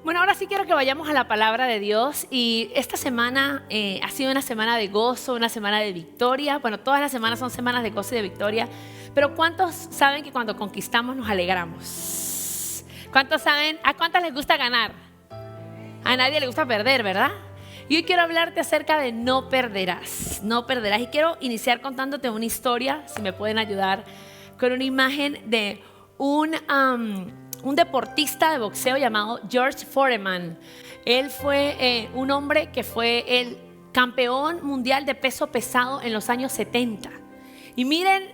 Bueno, ahora sí quiero que vayamos a la palabra de Dios y esta semana ha sido una semana de gozo, una semana de victoria. Bueno, todas las semanas son semanas de gozo y de victoria, pero ¿cuántos saben que cuando conquistamos nos alegramos? ¿Cuántos saben? ¿A cuántas les gusta ganar? A nadie le gusta perder, ¿verdad? Y hoy quiero hablarte acerca de no perderás, no perderás. Y quiero iniciar contándote una historia, si me pueden ayudar, con una imagen de un deportista de boxeo llamado George Foreman. Él fue un hombre que fue el campeón mundial de peso pesado en los años 70. Y miren,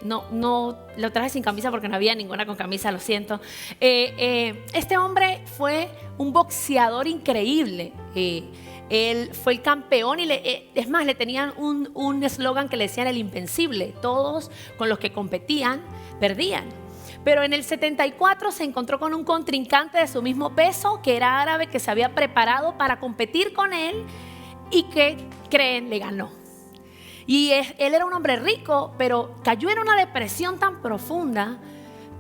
no lo traje sin camisa porque no había ninguna con camisa, lo siento. Este hombre fue un boxeador increíble. Él fue el campeón y es más, le tenían un eslogan que le decían el invencible. Todos con los que competían perdían. Pero en el 74 se encontró con un contrincante de su mismo peso, que era árabe, que se había preparado para competir con él y que, creen, le ganó. Y él era un hombre rico, pero cayó en una depresión tan profunda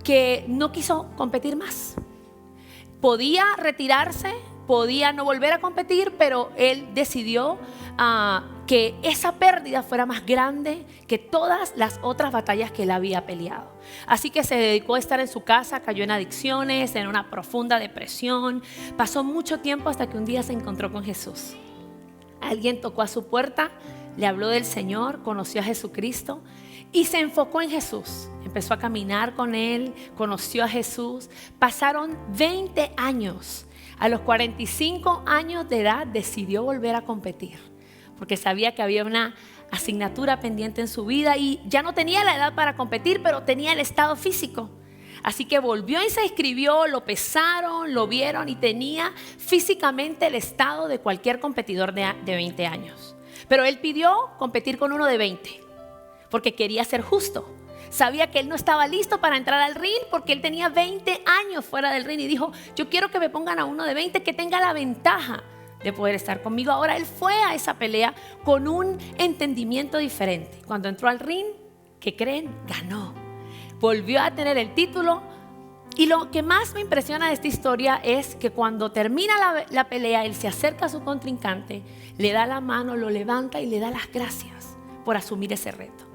que no quiso competir más. Podía retirarse, podía no volver a competir, pero él decidió que esa pérdida fuera más grande que todas las otras batallas que él había peleado. Así que se dedicó a estar en su casa, cayó en adicciones, en una profunda depresión. Pasó mucho tiempo hasta que un día se encontró con Jesús. Alguien tocó a su puerta, le habló del Señor, conoció a Jesucristo y se enfocó en Jesús. Empezó a caminar con él, conoció a Jesús. Pasaron 20 años. A los 45 años de edad decidió volver a competir, porque sabía que había una asignatura pendiente en su vida y ya no tenía la edad para competir, pero tenía el estado físico. Así que volvió y se inscribió, lo pesaron, lo vieron y tenía físicamente el estado de cualquier competidor de 20 años. Pero él pidió competir con uno de 20, porque quería ser justo. Sabía que él no estaba listo para entrar al ring porque él tenía 20 años fuera del ring y dijo, yo quiero que me pongan a uno de 20 que tenga la ventaja de poder estar conmigo. Ahora él fue a esa pelea con un entendimiento diferente. Cuando entró al ring, ¿qué creen? Ganó. Volvió a tener el título. Y lo que más me impresiona de esta historia es que cuando termina la pelea, él se acerca a su contrincante, le da la mano, lo levanta y le da las gracias por asumir ese reto.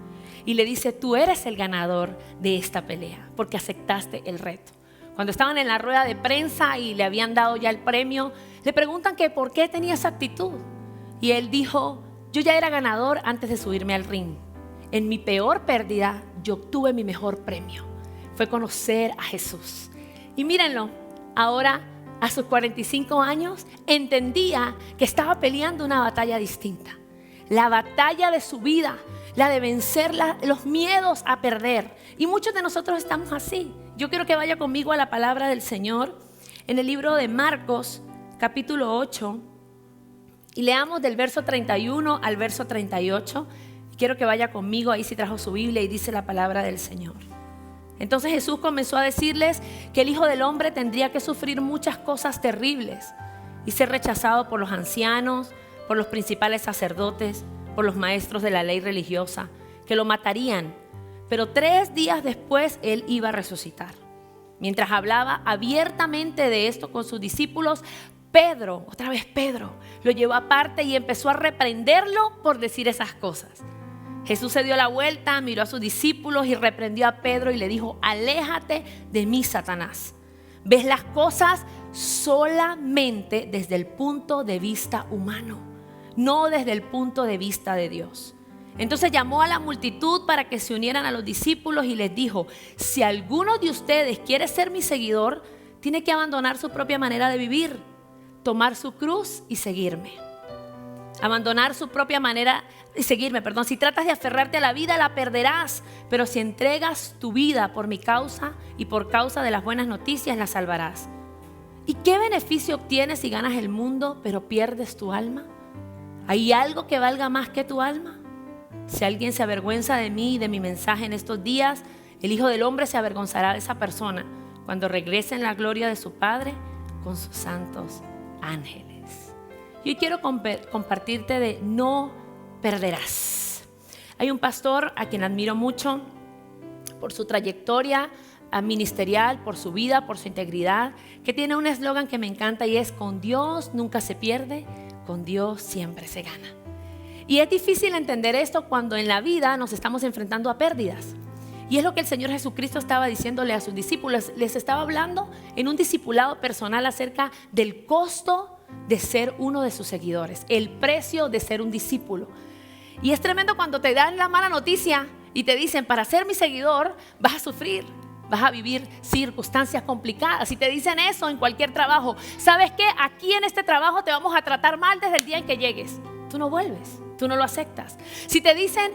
Y le dice, tú eres el ganador de esta pelea porque aceptaste el reto. Cuando estaban en la rueda de prensa y le habían dado ya el premio, le preguntan que por qué tenía esa actitud. Y él dijo, yo ya era ganador antes de subirme al ring. En mi peor pérdida, yo obtuve mi mejor premio. Fue conocer a Jesús. Y mírenlo, ahora a sus 45 años entendía que estaba peleando una batalla distinta. La batalla de su vida, la de vencer los miedos a perder. Y muchos de nosotros estamos así. Yo quiero que vaya conmigo a la palabra del Señor en el libro de Marcos, capítulo 8. Y leamos del verso 31 al verso 38. Quiero que vaya conmigo, ahí si trajo su Biblia, y dice la palabra del Señor. Entonces Jesús comenzó a decirles que el Hijo del Hombre tendría que sufrir muchas cosas terribles y ser rechazado por los ancianos, por los principales sacerdotes, por los maestros de la ley religiosa, que lo matarían, pero 3 días después él iba a resucitar. Mientras hablaba abiertamente de esto con sus discípulos, Pedro, otra vez Pedro, lo llevó aparte y empezó a reprenderlo por decir esas cosas. Jesús se dio la vuelta, miró a sus discípulos y reprendió a Pedro y le dijo, aléjate de mí, Satanás. Ves las cosas solamente desde el punto de vista humano, no desde el punto de vista de Dios. Entonces llamó a la multitud para que se unieran a los discípulos y les dijo, si alguno de ustedes quiere ser mi seguidor, tiene que abandonar su propia manera de vivir, tomar su cruz y seguirme. Abandonar su propia manera de seguirme, Si tratas de aferrarte a la vida, la perderás, pero si entregas tu vida por mi causa y por causa de las buenas noticias, la salvarás. ¿Y qué beneficio obtienes si ganas el mundo, pero pierdes tu alma? ¿Hay algo que valga más que tu alma? Si alguien se avergüenza de mí y de mi mensaje en estos días, el Hijo del Hombre se avergonzará de esa persona cuando regrese en la gloria de su Padre con sus santos ángeles. Y hoy quiero compartirte de no perderás. Hay un pastor a quien admiro mucho por su trayectoria ministerial, por su vida, por su integridad, que tiene un eslogan que me encanta y es: con Dios nunca se pierde, con Dios siempre se gana. Y es difícil entender esto cuando en la vida nos estamos enfrentando a pérdidas. Y es lo que el Señor Jesucristo estaba diciéndole a sus discípulos. Les estaba hablando en un discipulado personal acerca del costo de ser uno de sus seguidores, el precio de ser un discípulo. Y es tremendo cuando te dan la mala noticia y te dicen: para ser mi seguidor vas a sufrir, vas a vivir circunstancias complicadas. Si te dicen eso en cualquier trabajo, ¿sabes qué? Aquí en este trabajo te vamos a tratar mal desde el día en que llegues. Tú no vuelves, tú no lo aceptas. Si te dicen: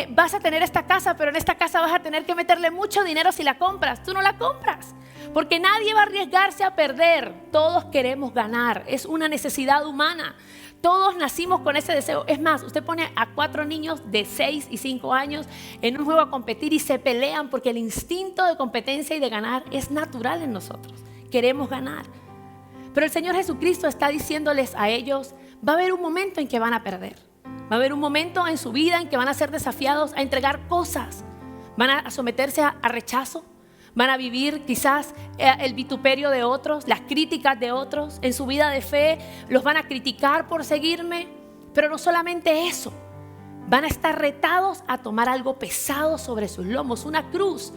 vas a tener esta casa, pero en esta casa vas a tener que meterle mucho dinero si la compras, tú no la compras. Porque nadie va a arriesgarse a perder. Todos queremos ganar, es una necesidad humana. Todos nacimos con ese deseo. Es más, usted pone a 4 niños de 6 y 5 años en un juego a competir y se pelean porque el instinto de competencia y de ganar es natural en nosotros. Queremos ganar. Pero el Señor Jesucristo está diciéndoles a ellos: va a haber un momento en que van a perder. Va a haber un momento en su vida en que van a ser desafiados a entregar cosas. Van a someterse a rechazo. Van a vivir quizás el vituperio de otros, las críticas de otros. En su vida de fe los van a criticar por seguirme. Pero no solamente eso. Van a estar retados a tomar algo pesado sobre sus lomos, una cruz.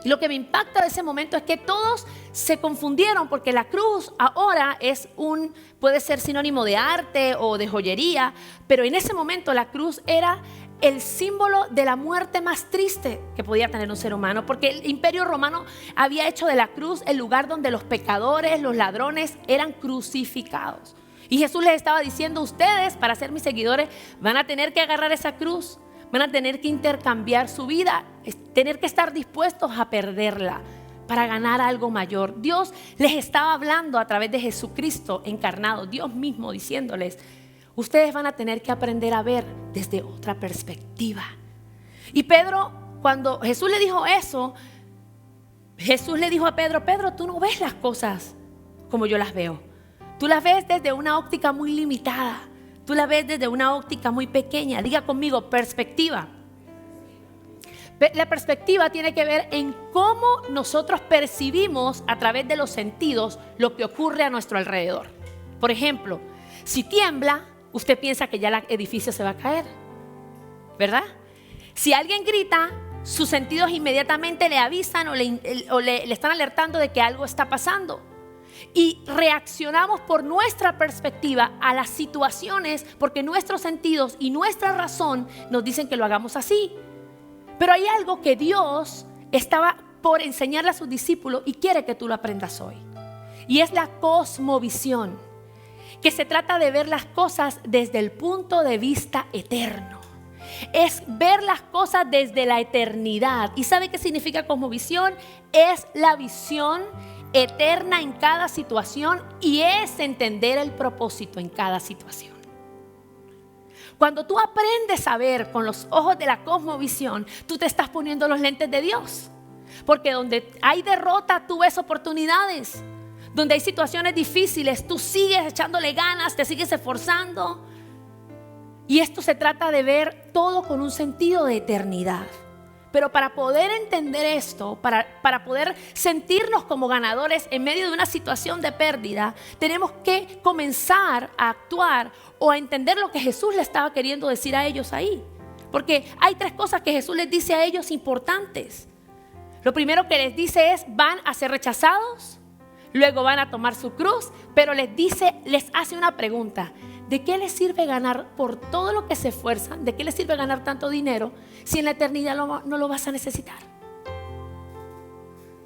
Y lo que me impacta de ese momento es que todos se confundieron, porque la cruz ahora puede ser sinónimo de arte o de joyería, pero en ese momento la cruz era el símbolo de la muerte más triste que podía tener un ser humano, porque el Imperio Romano había hecho de la cruz el lugar donde los pecadores, los ladrones eran crucificados. Y Jesús les estaba diciendo: ustedes, para ser mis seguidores, van a tener que agarrar esa cruz. Van a tener que intercambiar su vida, tener que estar dispuestos a perderla para ganar algo mayor. Dios les estaba hablando a través de Jesucristo encarnado, Dios mismo diciéndoles: ustedes van a tener que aprender a ver desde otra perspectiva. Y Pedro, cuando Jesús le dijo eso, Jesús le dijo a Pedro: Pedro, tú no ves las cosas como yo las veo. Tú las ves desde una óptica muy limitada. Tú la ves desde una óptica muy pequeña. Diga conmigo: perspectiva. La perspectiva tiene que ver en cómo nosotros percibimos a través de los sentidos lo que ocurre a nuestro alrededor. Por ejemplo, si tiembla, usted piensa que ya el edificio se va a caer, ¿verdad? Si alguien grita, sus sentidos inmediatamente le avisan o le están alertando de que algo está pasando. Y reaccionamos por nuestra perspectiva a las situaciones porque nuestros sentidos y nuestra razón nos dicen que lo hagamos así. Pero hay algo que Dios estaba por enseñarle a sus discípulos y quiere que tú lo aprendas hoy. Y es la cosmovisión, que se trata de ver las cosas desde el punto de vista eterno. Es ver las cosas desde la eternidad. ¿Y sabe qué significa cosmovisión? Es la visión eterna en cada situación y es entender el propósito en cada situación. Cuando tú aprendes a ver con los ojos de la cosmovisión, tú te estás poniendo los lentes de Dios. Porque donde hay derrota, tú ves oportunidades. Donde hay situaciones difíciles, tú sigues echándole ganas, te sigues esforzando. Y esto se trata de ver todo con un sentido de eternidad. Pero para poder entender esto, para poder sentirnos como ganadores en medio de una situación de pérdida, tenemos que comenzar a actuar o a entender lo que Jesús le estaba queriendo decir a ellos ahí. Porque hay 3 cosas que Jesús les dice a ellos importantes. Lo primero que les dice es: van a ser rechazados, luego van a tomar su cruz, pero les hace una pregunta: ¿de qué les sirve ganar por todo lo que se esfuerzan? ¿De qué les sirve ganar tanto dinero si en la eternidad no lo vas a necesitar?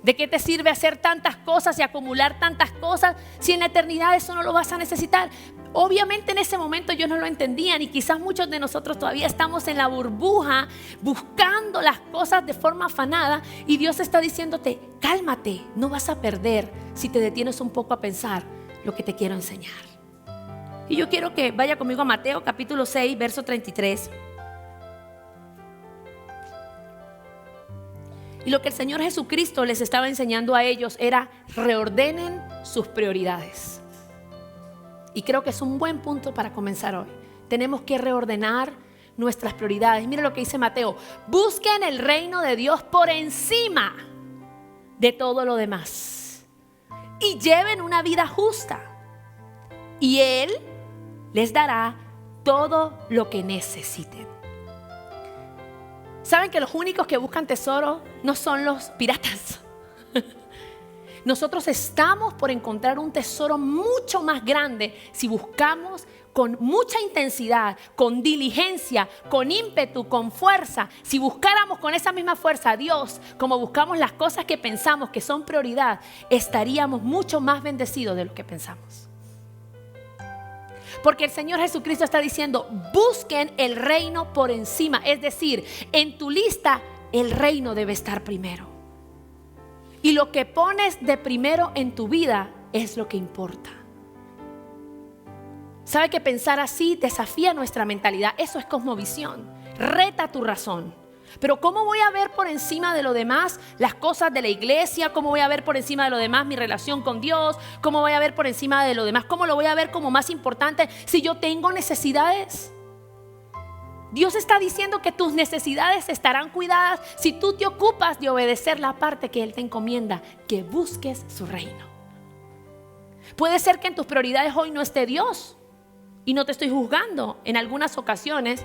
¿De qué te sirve hacer tantas cosas y acumular tantas cosas si en la eternidad eso no lo vas a necesitar? Obviamente en ese momento ellos no lo entendían y quizás muchos de nosotros todavía estamos en la burbuja buscando las cosas de forma afanada y Dios está diciéndote: cálmate, no vas a perder si te detienes un poco a pensar lo que te quiero enseñar. Y yo quiero que vaya conmigo a Mateo capítulo 6, verso 33. Y lo que el Señor Jesucristo les estaba enseñando a ellos era: reordenen sus prioridades. Y creo que es un buen punto para comenzar hoy. Tenemos que reordenar nuestras prioridades. Mira lo que dice Mateo: busquen el reino de Dios por encima de todo lo demás y lleven una vida justa, y Él les dará todo lo que necesiten. ¿Saben que los únicos que buscan tesoro no son los piratas? Nosotros estamos por encontrar un tesoro mucho más grande si buscamos con mucha intensidad, con diligencia, con ímpetu, con fuerza. Si buscáramos con esa misma fuerza a Dios, como buscamos las cosas que pensamos que son prioridad, estaríamos mucho más bendecidos de lo que pensamos. Porque el Señor Jesucristo está diciendo, busquen el reino por encima. Es decir, en tu lista el reino debe estar primero. Y lo que pones de primero en tu vida es lo que importa. ¿Sabe que pensar así desafía nuestra mentalidad? Eso es cosmovisión. Reta tu razón. Pero ¿cómo voy a ver por encima de lo demás las cosas de la iglesia? ¿Cómo voy a ver por encima de lo demás mi relación con Dios? ¿Cómo voy a ver por encima de lo demás? ¿Cómo lo voy a ver como más importante si yo tengo necesidades? Dios está diciendo que tus necesidades estarán cuidadas si tú te ocupas de obedecer la parte que Él te encomienda, que busques su reino. Puede ser que en tus prioridades hoy no esté Dios, y no te estoy juzgando. En algunas ocasiones,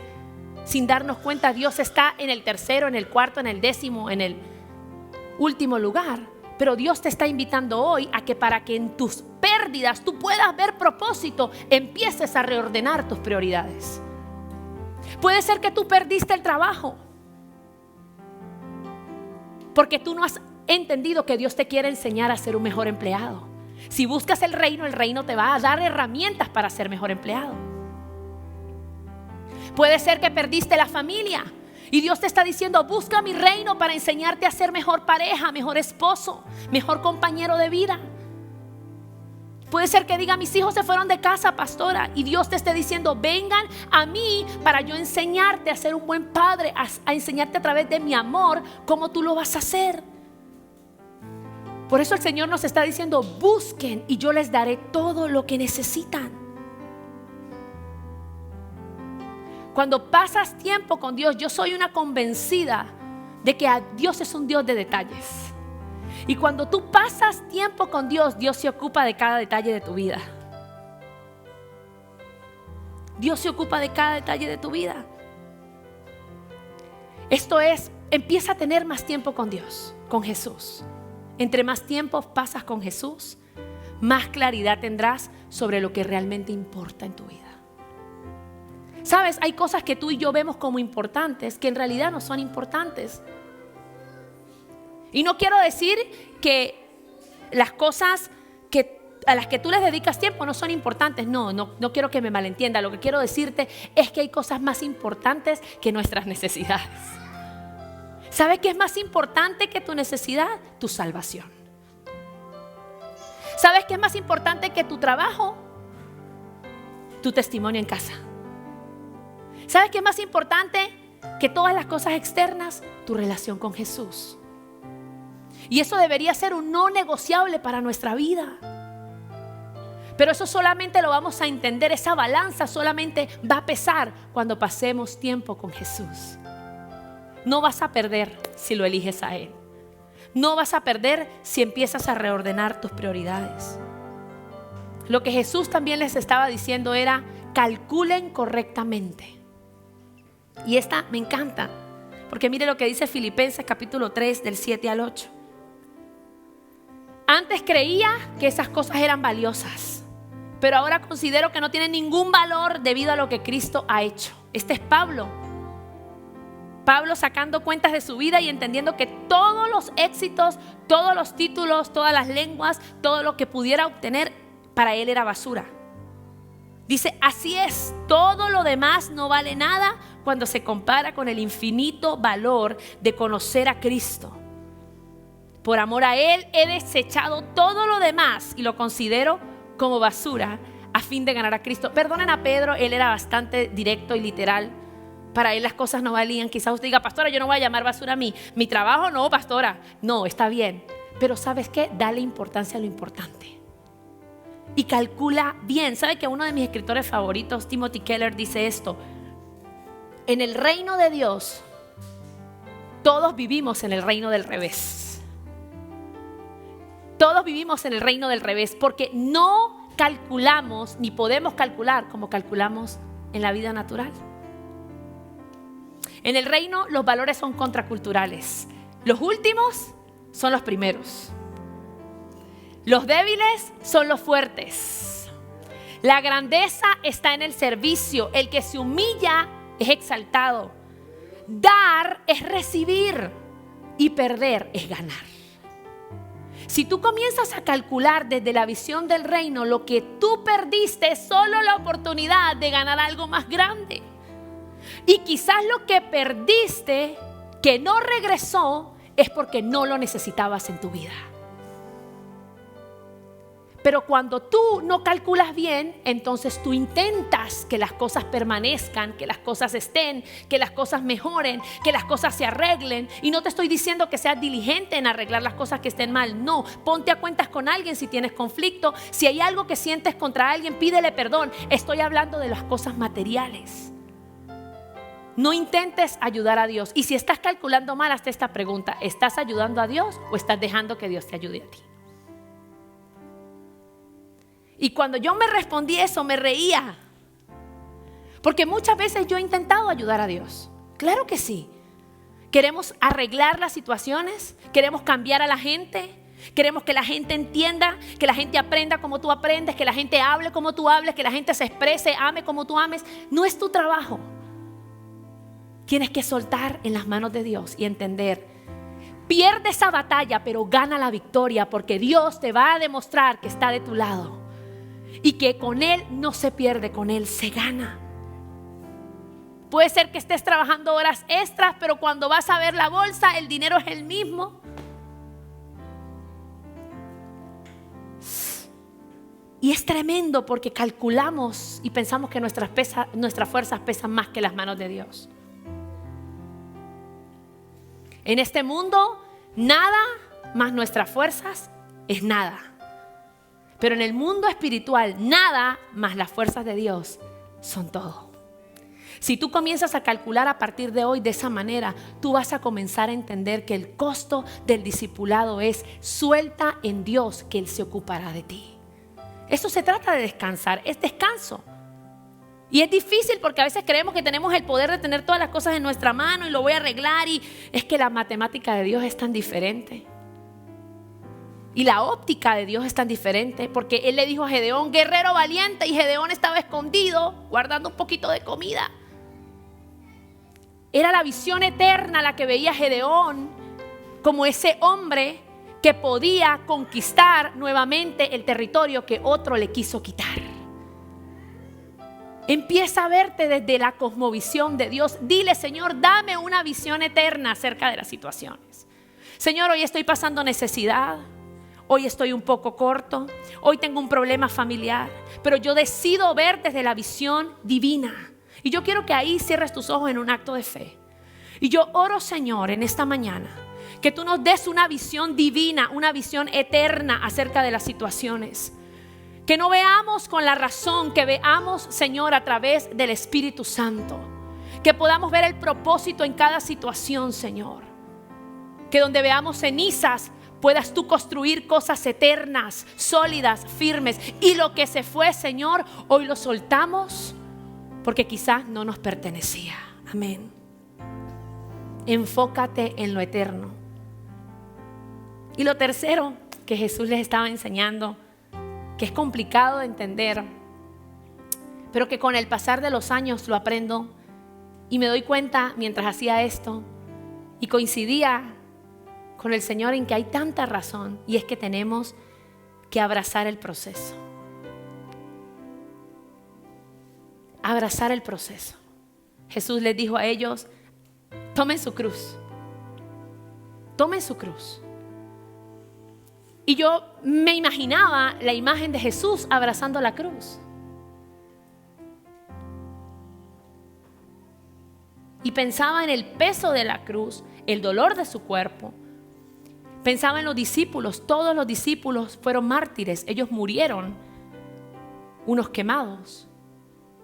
sin darnos cuenta, Dios está en el tercero, en el cuarto, en el décimo, en el último lugar. Pero Dios te está invitando hoy a que para que en tus pérdidas tú puedas ver propósito, empieces a reordenar tus prioridades. Puede ser que tú perdiste el trabajo porque tú no has entendido que Dios te quiere enseñar a ser un mejor empleado. Si buscas el reino te va a dar herramientas para ser mejor empleado. Puede ser que perdiste la familia y Dios te está diciendo, busca mi reino para enseñarte a ser mejor pareja, mejor esposo, mejor compañero de vida. Puede ser que diga, mis hijos se fueron de casa, pastora, y Dios te esté diciendo, vengan a mí para yo enseñarte a ser un buen padre, a enseñarte a través de mi amor cómo tú lo vas a hacer. Por eso el Señor nos está diciendo, busquen y yo les daré todo lo que necesitan. Cuando pasas tiempo con Dios, yo soy una convencida de que Dios es un Dios de detalles. Y cuando tú pasas tiempo con Dios, Dios se ocupa de cada detalle de tu vida. Dios se ocupa de cada detalle de tu vida. Esto es, empieza a tener más tiempo con Dios, con Jesús. Entre más tiempo pasas con Jesús, más claridad tendrás sobre lo que realmente importa en tu vida. ¿Sabes? Hay cosas que tú y yo vemos como importantes que en realidad no son importantes. Y no quiero decir que las cosas a las que tú les dedicas tiempo no son importantes. No quiero que me malentienda. Lo que quiero decirte es que hay cosas más importantes que nuestras necesidades. ¿Sabes qué es más importante que tu necesidad? Tu salvación. ¿Sabes qué es más importante que tu trabajo? Tu testimonio en casa. ¿Sabes qué es más importante que todas las cosas externas? Tu relación con Jesús. Y eso debería ser un no negociable para nuestra vida. Pero eso solamente lo vamos a entender, esa balanza solamente va a pesar cuando pasemos tiempo con Jesús. No vas a perder si lo eliges a Él. No vas a perder si empiezas a reordenar tus prioridades. Lo que Jesús también les estaba diciendo era, calculen correctamente. Y esta me encanta, porque mire lo que dice Filipenses capítulo 3 del 7 al 8. Antes creía que esas cosas eran valiosas, pero ahora considero que no tienen ningún valor debido a lo que Cristo ha hecho. Este es Pablo. Pablo sacando cuentas de su vida y entendiendo que todos los éxitos, todos los títulos, todas las lenguas, todo lo que pudiera obtener, para él era basura. Dice, así es, todo lo demás no vale nada cuando se compara con el infinito valor de conocer a Cristo. Por amor a Él he desechado todo lo demás y lo considero como basura a fin de ganar a Cristo. Perdonen a Pedro, él era bastante directo y literal. Para él las cosas no valían. Quizás usted diga, pastora, yo no voy a llamar basura a mí. Mi trabajo no, pastora. No, está bien. Pero ¿sabes qué? Dale importancia a lo importante. Y calcula bien. ¿Sabe que uno de mis escritores favoritos, Timothy Keller, dice esto? En el reino de Dios, todos vivimos en el reino del revés. vivimos en el reino del revés porque no calculamos ni podemos calcular como calculamos en la vida natural. En el reino los valores son contraculturales. Los últimos son los primeros. Los débiles son los fuertes. La grandeza está en el servicio. El que se humilla es exaltado. Dar es recibir y perder es ganar. Si tú comienzas a calcular desde la visión del reino, lo que tú perdiste es solo la oportunidad de ganar algo más grande. Y quizás lo que perdiste, que no regresó, es porque no lo necesitabas en tu vida. Pero cuando tú no calculas bien, entonces tú intentas que las cosas permanezcan, que las cosas estén, que las cosas mejoren, que las cosas se arreglen. Y no te estoy diciendo que seas diligente en arreglar las cosas que estén mal. No, ponte a cuentas con alguien si tienes conflicto. Si hay algo que sientes contra alguien, pídele perdón. Estoy hablando de las cosas materiales. No intentes ayudar a Dios. Y si estás calculando mal, hazte esta pregunta: ¿estás ayudando a Dios o estás dejando que Dios te ayude a ti? Y cuando yo me respondí eso, me reía. Porque muchas veces yo he intentado ayudar a Dios. Claro que sí. Queremos arreglar las situaciones, queremos cambiar a la gente, queremos que la gente entienda, que la gente aprenda como tú aprendes, que la gente hable como tú hables, que la gente se exprese, ame como tú ames. No es tu trabajo. Tienes que soltar en las manos de Dios y entender. Pierde esa batalla, pero gana la victoria, porque Dios te va a demostrar que está de tu lado. Y que con Él no se pierde, con Él se gana. Puede ser que estés trabajando horas extras, pero cuando vas a ver la bolsa, el dinero es el mismo. Y es tremendo porque calculamos y pensamos que nuestras fuerzas pesan más que las manos de Dios. En este mundo, nada más nuestras fuerzas es nada. Pero en el mundo espiritual, nada más las fuerzas de Dios son todo. Si tú comienzas a calcular a partir de hoy de esa manera, tú vas a comenzar a entender que el costo del discipulado es: suelta en Dios que Él se ocupará de ti. Esto se trata de descansar, es descanso. Y es difícil porque a veces creemos que tenemos el poder de tener todas las cosas en nuestra mano y lo voy a arreglar, y es que la matemática de Dios es tan diferente. Y la óptica de Dios es tan diferente, porque Él le dijo a Gedeón: guerrero valiente, y Gedeón estaba escondido guardando un poquito de comida. Era la visión eterna la que veía Gedeón como ese hombre que podía conquistar nuevamente el territorio que otro le quiso quitar. Empieza a verte desde la cosmovisión de Dios. Dile: Señor, dame una visión eterna acerca de las situaciones. Señor, hoy estoy pasando necesidad. Hoy estoy un poco corto, hoy tengo un problema familiar, pero yo decido ver desde la visión divina. Y yo quiero que ahí cierres tus ojos en un acto de fe. Y yo oro, Señor, en esta mañana, que tú nos des una visión divina, una visión eterna acerca de las situaciones. Que no veamos con la razón, que veamos, Señor, a través del Espíritu Santo. Que podamos ver el propósito en cada situación, Señor. Que donde veamos cenizas, puedas tú construir cosas eternas, sólidas, firmes. Y lo que se fue, Señor, hoy lo soltamos porque quizás no nos pertenecía. Amén. Enfócate en lo eterno. Y lo tercero que Jesús les estaba enseñando, que es complicado de entender, pero que con el pasar de los años lo aprendo y me doy cuenta mientras hacía esto y coincidía con el Señor en que hay tanta razón, y es que tenemos que abrazar el proceso. Abrazar el proceso. Jesús les dijo a ellos: tomen su cruz. Tomen su cruz. Y yo me imaginaba la imagen de Jesús abrazando la cruz. Y pensaba en el peso de la cruz, el dolor de su cuerpo. Pensaba en los discípulos. Todos los discípulos fueron mártires. Ellos murieron, unos quemados,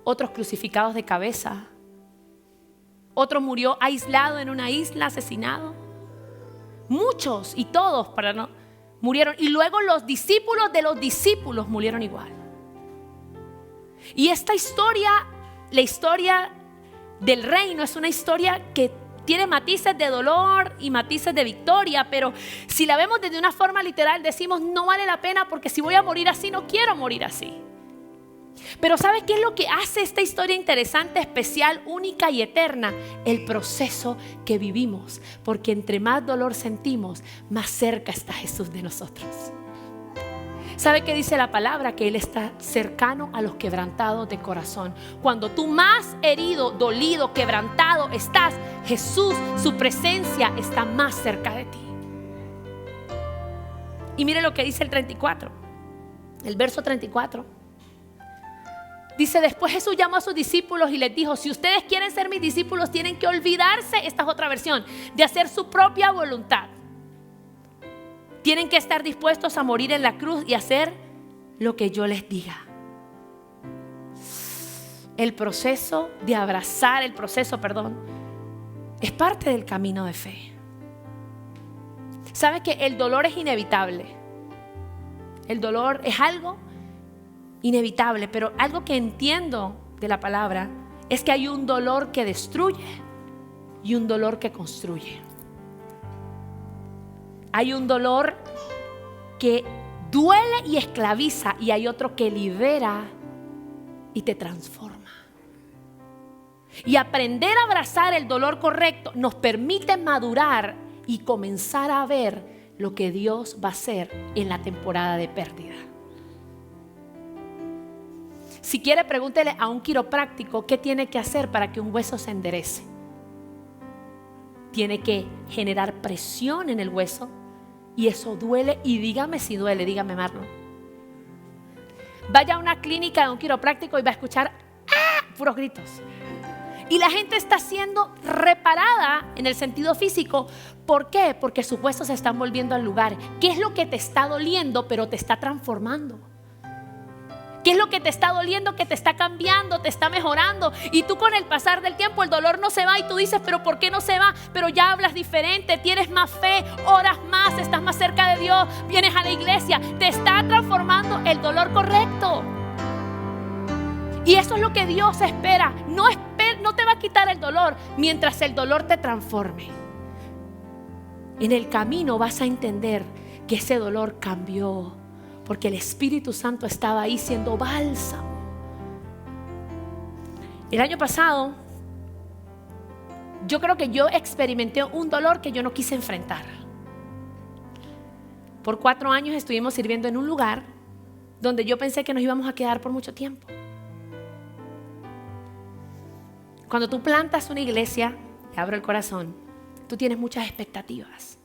otros crucificados de cabeza, otro murió aislado en una isla, asesinado. Muchos y todos, murieron. Y luego los discípulos de los discípulos murieron igual. Y esta historia, la historia del reino, es una historia que tiene matices de dolor y matices de victoria, pero si la vemos desde una forma literal, decimos no vale la pena, porque si voy a morir así, no quiero morir así. Pero ¿sabes qué es lo que hace esta historia interesante, especial, única y eterna? El proceso que vivimos, porque entre más dolor sentimos, más cerca está Jesús de nosotros. ¿Sabe qué dice la palabra? Que Él está cercano a los quebrantados de corazón. Cuando tú más herido, dolido, quebrantado estás, Jesús, su presencia está más cerca de ti. Y mire lo que dice el 34, el verso 34. Dice, después Jesús llamó a sus discípulos y les dijo, si ustedes quieren ser mis discípulos, tienen que olvidarse, esta es otra versión, de hacer su propia voluntad. Tienen que estar dispuestos a morir en la cruz y hacer lo que yo les diga. El proceso de abrazar, es parte del camino de fe. ¿Sabe que el dolor es inevitable? El dolor es algo inevitable, pero algo que entiendo de la palabra es que hay un dolor que destruye y un dolor que construye. Hay un dolor que duele y esclaviza, y hay otro que libera y te transforma. Y aprender a abrazar el dolor correcto nos permite madurar y comenzar a ver lo que Dios va a hacer en la temporada de pérdida. Si quiere, pregúntele a un quiropráctico qué tiene que hacer para que un hueso se enderece. Tiene que generar presión en el hueso, y eso duele. Y dígame si duele, dígame, Marlon. Vaya a una clínica de un quiropráctico y va a escuchar puros gritos. Y la gente está siendo reparada en el sentido físico. ¿Por qué? Porque sus huesos se están volviendo al lugar. ¿Qué es lo que te está doliendo pero te está transformando? ¿Qué es lo que te está doliendo, que te está cambiando, te está mejorando? Y tú, con el pasar del tiempo, el dolor no se va, y tú dices, pero ¿por qué no se va? Pero ya hablas diferente, tienes más fe, oras más, estás más cerca de Dios, vienes a la iglesia. Te está transformando el dolor correcto. Y eso es lo que Dios espera. No te va a quitar el dolor mientras el dolor te transforme. En el camino vas a entender que ese dolor cambió, porque el Espíritu Santo estaba ahí siendo bálsamo. El año pasado, yo creo que yo experimenté un dolor que yo no quise enfrentar. Por 4 años estuvimos sirviendo en un lugar donde yo pensé que nos íbamos a quedar por mucho tiempo. Cuando tú plantas una iglesia, te abro el corazón, tú tienes muchas expectativas.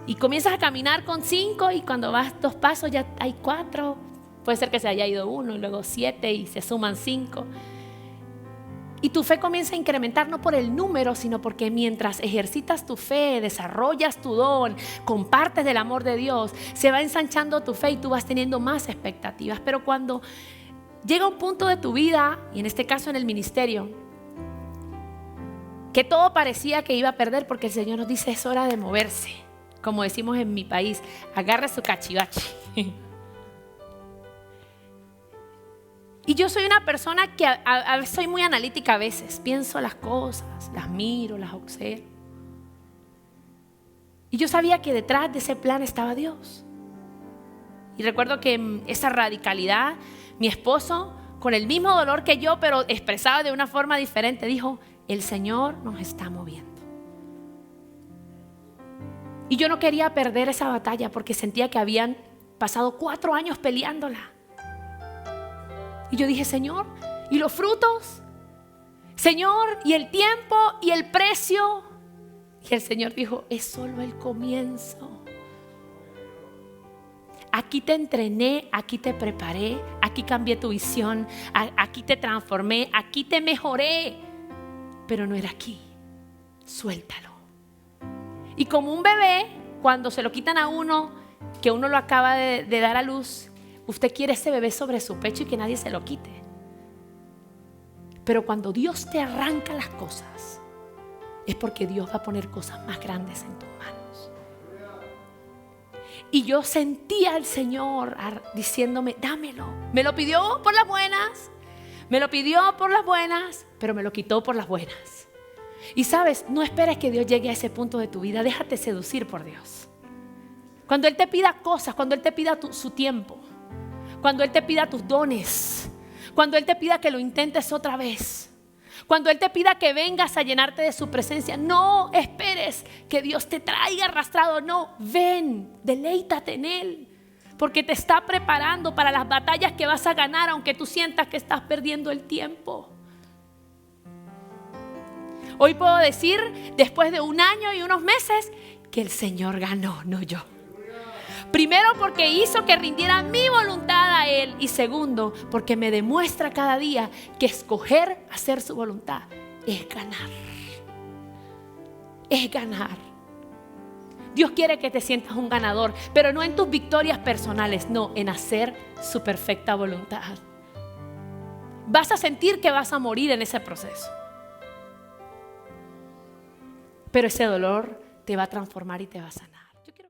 Y comienzas a caminar con 5, y cuando vas 2 pasos ya hay 4. Puede ser que se haya ido 1 y luego 7 y se suman 5. Y tu fe comienza a incrementar, no por el número, sino porque mientras ejercitas tu fe, desarrollas tu don, compartes del amor de Dios, se va ensanchando tu fe y tú vas teniendo más expectativas. Pero cuando llega un punto de tu vida, y en este caso en el ministerio, que todo parecía que iba a perder, porque el Señor nos dice, es hora de moverse. Como decimos en mi país, agarra su cachivache. Y yo soy una persona que soy muy analítica a veces. Pienso las cosas, las miro, las observo. Y yo sabía que detrás de ese plan estaba Dios. Y recuerdo que en esa radicalidad, mi esposo, con el mismo dolor que yo, pero expresado de una forma diferente, dijo, el Señor nos está moviendo. Y yo no quería perder esa batalla, porque sentía que habían pasado 4 años peleándola. Y yo dije, Señor, ¿y los frutos? Señor, ¿y el tiempo? ¿Y el precio? Y el Señor dijo, es solo el comienzo. Aquí te entrené, aquí te preparé, aquí cambié tu visión, aquí te transformé, aquí te mejoré. Pero no era aquí. Suéltalo. Y como un bebé, cuando se lo quitan a uno, que uno lo acaba de dar a luz, usted quiere ese bebé sobre su pecho y que nadie se lo quite. Pero cuando Dios te arranca las cosas, es porque Dios va a poner cosas más grandes en tus manos. Y yo sentía al Señor diciéndome, dámelo. Me lo pidió por las buenas, pero me lo quitó por las buenas. Y sabes, no esperes que Dios llegue a ese punto de tu vida. Déjate seducir por Dios. Cuando Él te pida cosas, cuando Él te pida su tiempo, cuando Él te pida tus dones, cuando Él te pida que lo intentes otra vez, cuando Él te pida que vengas a llenarte de su presencia, no esperes que Dios te traiga arrastrado. No, ven, deleítate en Él, porque te está preparando para las batallas que vas a ganar, aunque tú sientas que estás perdiendo el tiempo. Hoy puedo decir, después de 1 año y unos meses, que el Señor ganó, no yo. Primero, porque hizo que rindiera mi voluntad a Él. Y segundo, porque me demuestra cada día que escoger hacer su voluntad es ganar. Es ganar. Dios quiere que te sientas un ganador, pero no en tus victorias personales, no, en hacer su perfecta voluntad. Vas a sentir que vas a morir en ese proceso, pero ese dolor te va a transformar y te va a sanar.